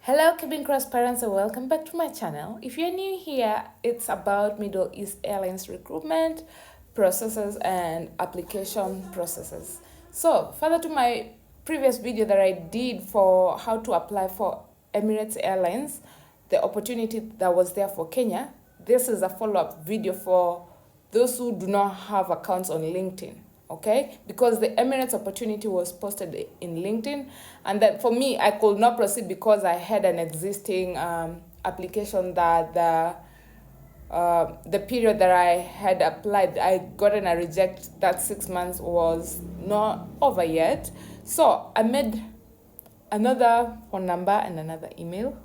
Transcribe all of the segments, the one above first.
Hello cabin cross parents and welcome back to my channel. If you're new here, it's about Middle East Airlines recruitment processes and application processes. So further to my previous video that I did for how to apply for Emirates Airlines, the opportunity that was there for Kenya, this is a follow-up video for those who do not have accounts on LinkedIn. Okay, because the Emirates opportunity was posted in LinkedIn, and then for me I could not proceed because I had an existing application that the period that I had applied, I gotten a reject that 6 months was not over yet. So I made another phone number and another email,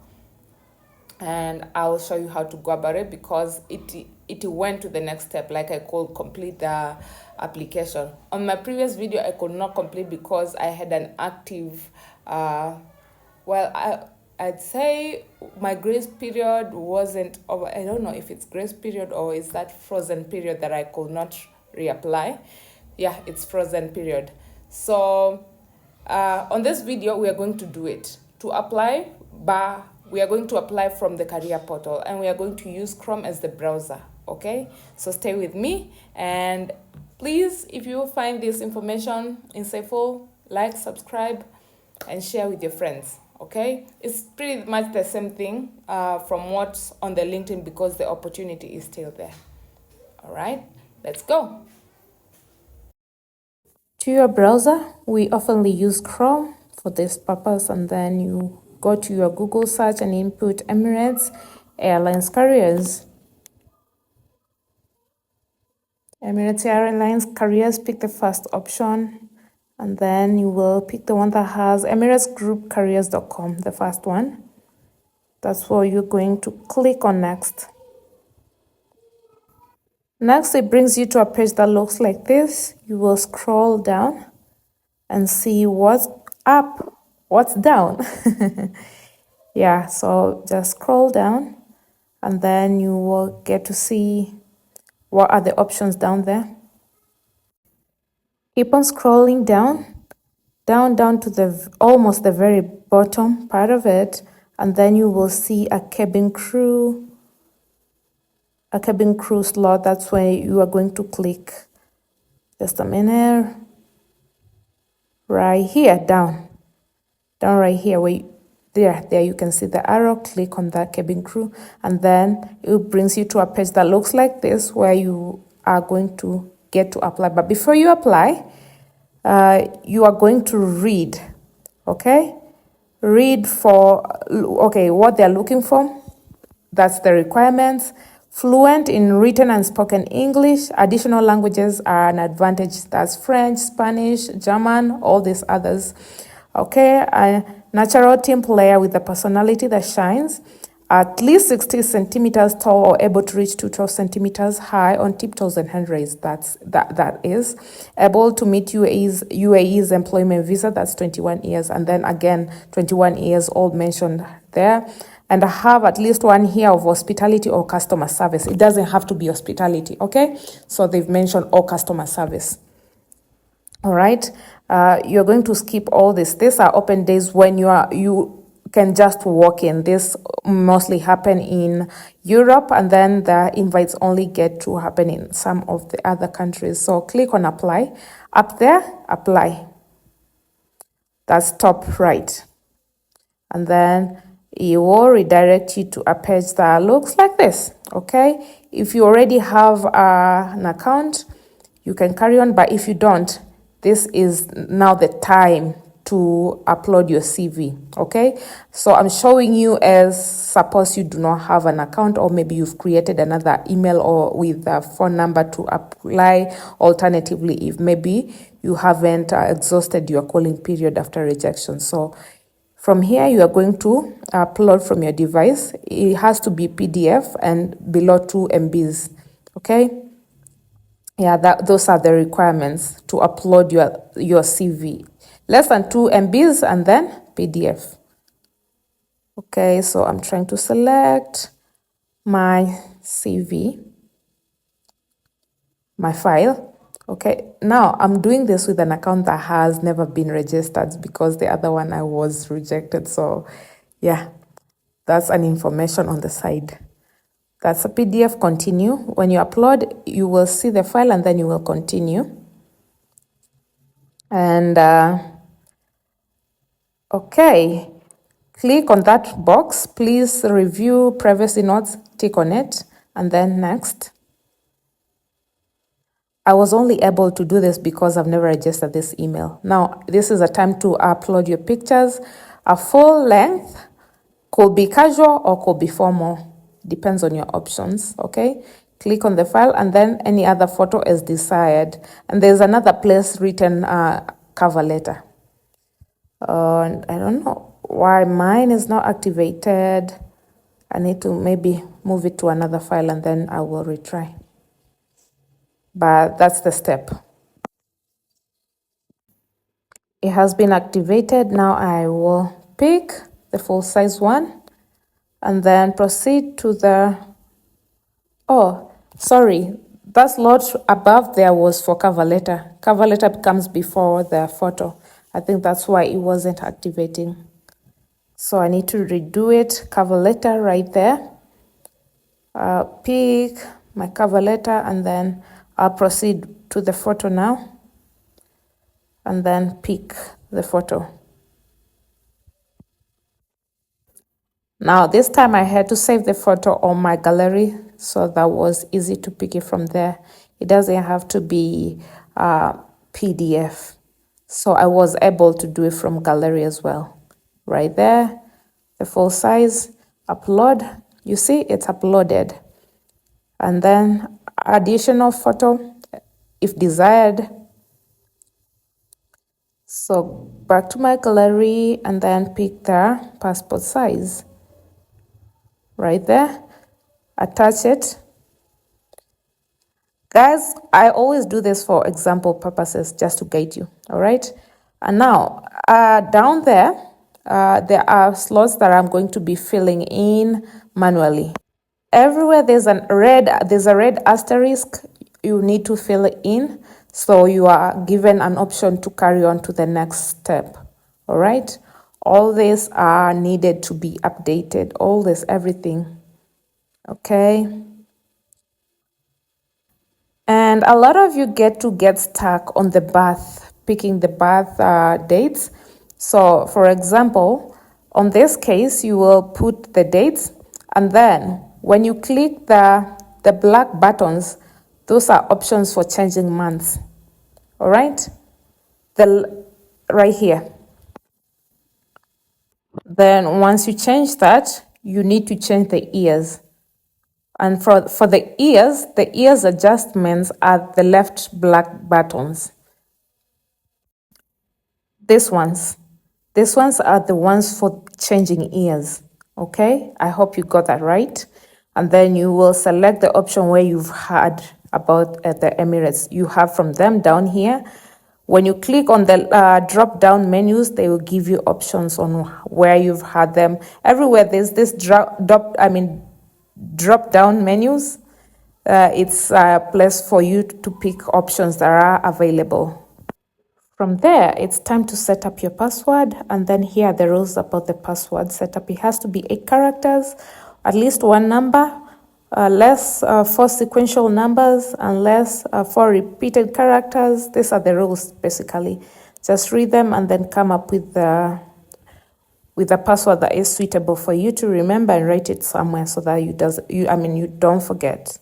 and I'll show you how to go about it because it went to the next step. Like I could complete the application. On my previous video, I could not complete because I had an active, I'd say my grace period wasn't over. I don't know if it's grace period or is that frozen period that I could not reapply. Yeah, it's frozen period. So on this video, we are going to do it. To apply, we are going to apply from the career portal and we are going to use Chrome as the browser. Okay, so stay with me, and please, if you find this information insightful, like, subscribe, and share with your friends. Okay, it's pretty much the same thing from what's on the LinkedIn because the opportunity is still there. All right, let's go. To your browser, we oftenly use Chrome for this purpose, and then you go to your Google search and input Emirates Airlines Careers. Emirates Airlines Careers, pick the first option, and then you will pick the one that has emiratesgroupcareers.com, the first one. That's what you're going to click on next. Next, it brings you to a page that looks like this. You will scroll down and see what's up, what's down. Yeah, so just scroll down and then you will get to see what are the options down there. Keep on scrolling down to the almost the very bottom part of it, and then you will see a cabin crew slot. That's where you are going to click. Just a minute. Right here, down right here, where there you can see the arrow. Click on that cabin crew, and then it brings you to a page that looks like this, where you are going to get to apply. But before you apply, you are going to read. Okay, read for what they're looking for. That's the requirements. Fluent in written and spoken English. Additional languages are an advantage. That's French, Spanish, German, all these others. Okay, a natural team player with a personality that shines. At least 60 centimeters tall or able to reach to 12 centimeters high on tiptoes and hand raised. That is able to meet UAE's employment visa. That's 21 years, and then again 21 years old mentioned there. And have at least 1 year of hospitality or customer service. It doesn't have to be hospitality, okay? So they've mentioned all customer service. All right, you're going to skip all this. These are open days when you can just walk in. This mostly happen in Europe, and then the invites only get to happen in some of the other countries. So click on apply. Up there, apply. That's top right. And then it will redirect you to a page that looks like this. Okay, if you already have an account, you can carry on, but if you don't, this is now the time to upload your CV. Okay, so I'm showing you as suppose you do not have an account, or maybe you've created another email or with a phone number to apply. Alternatively, if maybe you haven't exhausted your calling period after rejection. So from here, you are going to upload from your device. It has to be PDF and below 2 MBs. Okay. Yeah, those are the requirements to upload your CV. Less than 2 MBs and then PDF. Okay, so I'm trying to select my CV, my file. Okay, now I'm doing this with an account that has never been registered because the other one I was rejected. So yeah, That's an information on the side. That's a PDF. Continue. When you upload, you will see the file and then you will continue. And okay, click on that box. Please review privacy notes, tick on it, and then next. I was only able to do this because I've never registered this email. Now, this is a time to upload your pictures. A full length, could be casual or could be formal. Depends on your options, okay? Click on the file and then any other photo is desired. And there's another place written cover letter. I don't know why mine is not activated. I need to maybe move it to another file and then I will retry. But that's the step. It has been activated. Now I will pick the full size one and then proceed to the, oh, sorry, that lot above there was for cover letter. Cover letter comes before the photo. I think that's why it wasn't activating. So I need to redo it. Cover letter right there. Pick my cover letter and then I'll proceed to the photo now and then pick the photo. Now this time I had to save the photo on my gallery, so that was easy to pick it from there. It doesn't have to be PDF. So I was able to do it from gallery as well. Right there, the full size, upload. You see it's uploaded. And then additional photo if desired. So back to my gallery and then pick the passport size. Right there, attach it. Guys, I always do this for example purposes, just to guide you, all right? And now, down there are slots that I'm going to be filling in manually. Everywhere there's a red asterisk, you need to fill it in, so you are given an option to carry on to the next step, all right? All these are needed to be updated, all this, everything, okay? And a lot of you get stuck on the birth, picking the birth dates. So for example, on this case, you will put the dates, and then when you click the black buttons, those are options for changing months, all right? Right here. Then once you change that, you need to change the years. And for the ears adjustments are the left black buttons. These ones are the ones for changing ears, okay? I hope you got that right. And then you will select the option where you've heard about the Emirates. You have from them down here. When you click on the drop-down menus, they will give you options on where you've had them. Everywhere there's this drop-down menus. It's a place for you to pick options that are available. From there, it's time to set up your password, and then here are the rules about the password setup. It has to be 8 characters, at least one number, less 4 sequential numbers, and less 4 repeated characters. These are the rules, basically. Just read them and then come up with a password that is suitable for you to remember and write it somewhere so that you don't forget.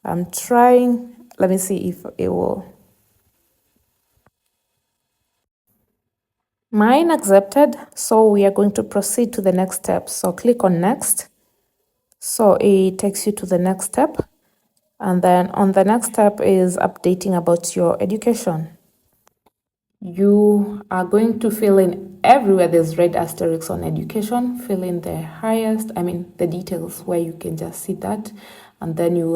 I'm trying. Let me see if it will. Mine accepted, so we are going to proceed to the next step. So click on next. So it takes you to the next step. And then on the next step is updating about your education. You are going to fill in everywhere there's red asterisks on education, fill in the the details where you can just see that. And then you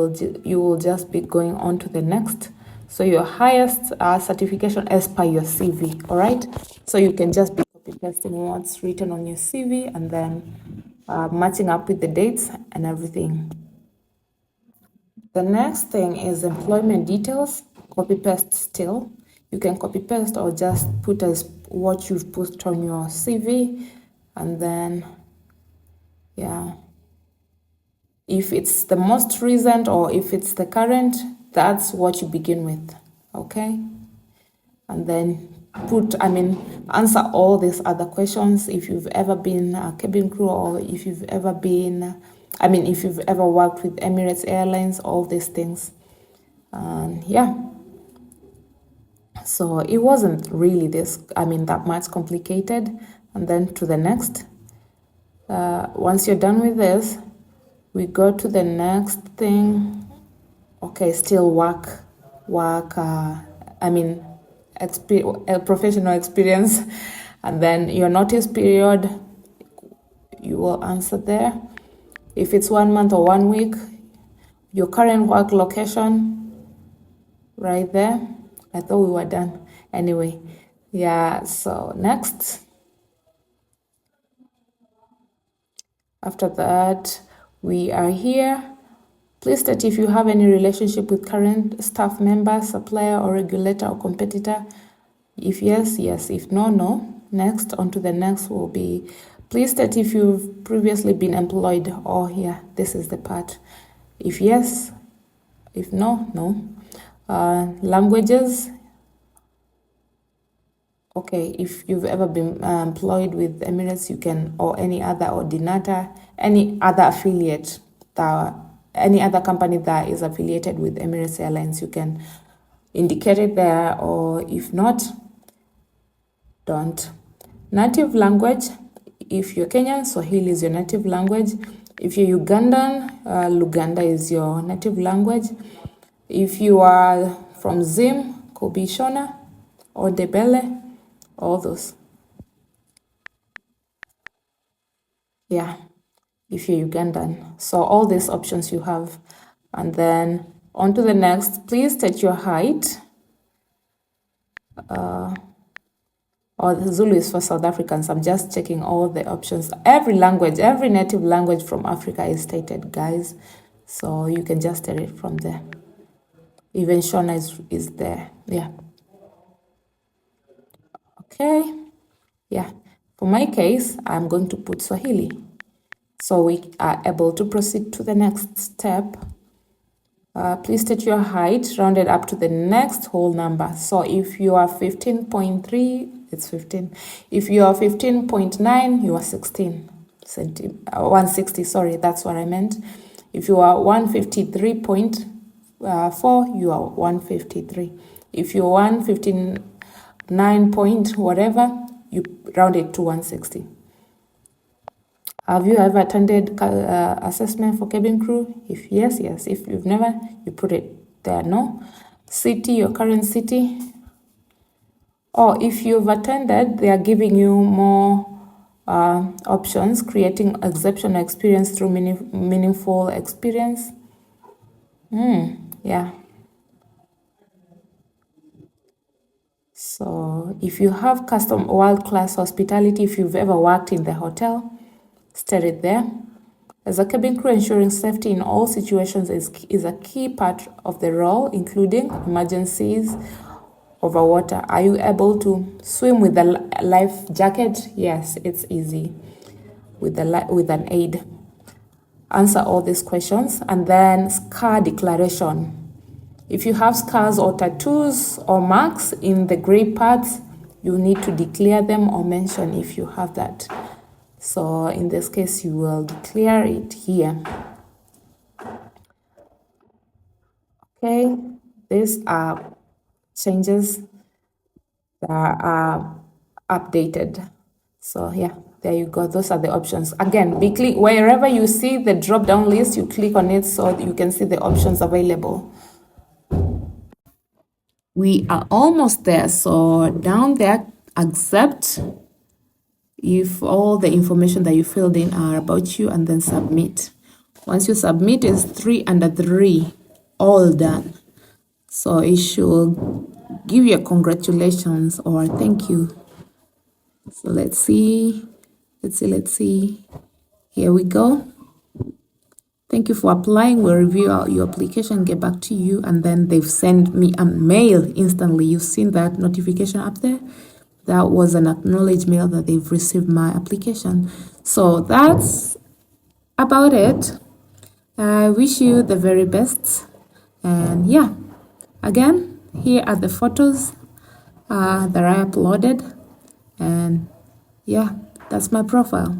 will just be going on to the next. So your highest certification as per your CV, all right? So you can just be copy-pasting what's written on your CV and then matching up with the dates and everything. The next thing is employment details, copy-paste still. You can copy-paste or just put as what you've put on your CV, and then Yeah. If it's the most recent or if it's the current, that's what you begin with. Okay. And then answer all these other questions. If you've ever been a cabin crew, or if you've ever if you've ever worked with Emirates Airlines, all these things. And yeah. So it wasn't really that much complicated. And then to the next. Once you're done with this, we go to the next thing. Okay, still professional experience. And then your notice period, you will answer there. If it's 1 month or 1 week, your current work location, right there. I thought we were done. Anyway, yeah, so next. After that, we are here. Please state if you have any relationship with current staff member, supplier, or regulator or competitor. If yes, yes. If no, no. Next, on to the next will be, please state if you've previously been employed. Oh, yeah, this is the part. If yes, if no, no. Languages. Okay, if you've ever been employed with Emirates, you can, or any other ordinator, any other affiliate, any other company that is affiliated with Emirates Airlines, you can indicate it there, or if not, don't. Native language, if you're Kenyan, Swahili is your native language. If you're Ugandan, Luganda is your native language. If you are from Zim, could be Shona or Debele, all those. Yeah, if you're Ugandan. So all these options you have. And then on to the next. Please state your height. Or the Zulu is for South Africans. I'm just checking all the options. Every language, every native language from Africa is stated, guys. So you can just state it from there. Even Shona is there. Yeah. Okay. Yeah. For my case, I'm going to put Swahili. So we are able to proceed to the next step. Please state your height rounded up to the next whole number. So if you are 15.3, it's 15. If you are 15.9, you are 160, sorry, that's what I meant. If you are 153.4, you are 153. If you're 159 point whatever, you round it to 160. Have you ever attended assessment for cabin crew? If yes, yes. If you've never, you put it there, no. City, your current city. Or if you've attended, they are giving you more options, creating exceptional experience through meaningful experience. Yeah. So if you have custom world-class hospitality, if you've ever worked in the hotel, state it there. As a cabin crew, ensuring safety in all situations is a key part of the role, including emergencies over water. Are you able to swim with a life jacket? Yes, it's easy with an aid. Answer all these questions. And then scar declaration. If you have scars or tattoos or marks in the gray parts, you need to declare them or mention if you have that. So in this case, you will declare it here. Okay, these are changes that are updated. So yeah, there you go. Those are the options. Again, wherever you see the drop-down list, you click on it so you can see the options available. We are almost there. So down there, accept if all the information that you filled in are about you, and then submit. Once you submit, it's 3 under 3, all done. So it should give you a congratulations or thank you. So let's see. Here we go. Thank you for applying. We'll review your application, get back to you, and then they've sent me a mail instantly. You've seen that notification up there? That was an acknowledged mail that they've received my application. So that's about it. I wish you the very best. And yeah, again, here are the photos that I uploaded. And yeah, that's my profile.